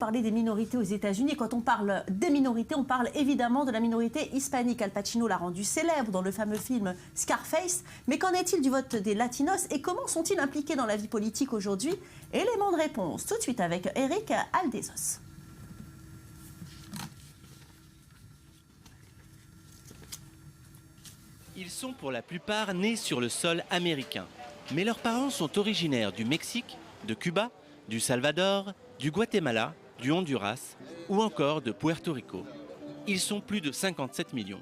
parler des minorités aux États-Unis. Quand on parle des minorités, on parle évidemment de la minorité hispanique. Al Pacino l'a rendu célèbre dans le fameux film Scarface. Mais qu'en est-il du vote des Latinos et comment sont-ils impliqués dans la vie politique aujourd'hui? Élément de réponse tout de suite avec Eric Aldezos. Ils sont pour la plupart nés sur le sol américain. Mais leurs parents sont originaires du Mexique, de Cuba, du Salvador, du Guatemala, du Honduras ou encore de Puerto Rico. Ils sont plus de 57 millions.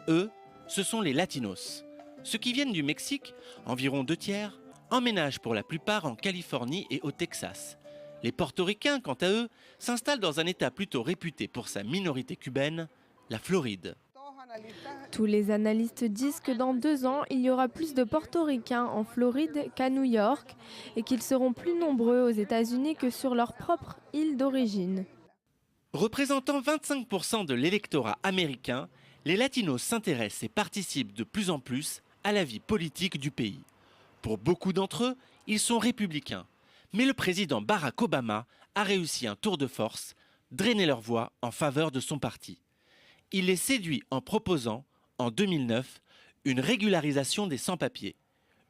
Eux, ce sont les Latinos. Ceux qui viennent du Mexique, environ 2/3, emménagent pour la plupart en Californie et au Texas. Les Portoricains, quant à eux, s'installent dans un État plutôt réputé pour sa minorité cubaine, la Floride. Tous les analystes disent que dans 2 ans, il y aura plus de Portoricains en Floride qu'à New York et qu'ils seront plus nombreux aux États-Unis que sur leur propre île d'origine. Représentant 25% de l'électorat américain, les Latinos s'intéressent et participent de plus en plus à la vie politique du pays. Pour beaucoup d'entre eux, ils sont républicains. Mais le président Barack Obama a réussi un tour de force, drainer leur voix en faveur de son parti. Il les séduit en proposant, en 2009, une régularisation des sans-papiers.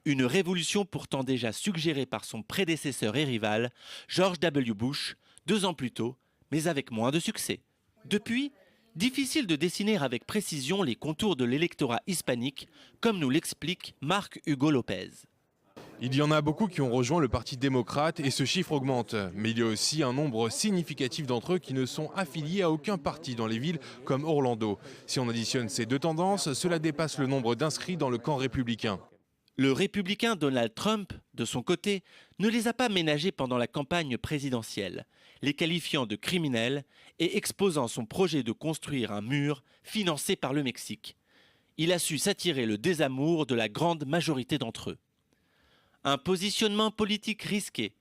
Une révolution pourtant déjà suggérée par son prédécesseur et rival, George W. Bush, 2 ans plus tôt, mais avec moins de succès. Depuis, difficile de dessiner avec précision les contours de l'électorat hispanique, comme nous l'explique Marc Hugo Lopez. Il y en a beaucoup qui ont rejoint le Parti démocrate et ce chiffre augmente. Mais il y a aussi un nombre significatif d'entre eux qui ne sont affiliés à aucun parti dans les villes comme Orlando. Si on additionne ces 2 tendances, cela dépasse le nombre d'inscrits dans le camp républicain. Le républicain Donald Trump, de son côté, ne les a pas ménagés pendant la campagne présidentielle, les qualifiant de criminels et exposant son projet de construire un mur financé par le Mexique. Il a su s'attirer le désamour de la grande majorité d'entre eux. Un positionnement politique risqué,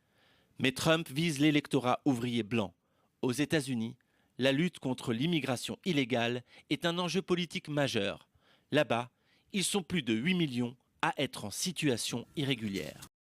mais Trump vise l'électorat ouvrier blanc. Aux États-Unis, la lutte contre l'immigration illégale est un enjeu politique majeur. Là-bas, ils sont plus de 8 millions à être en situation irrégulière.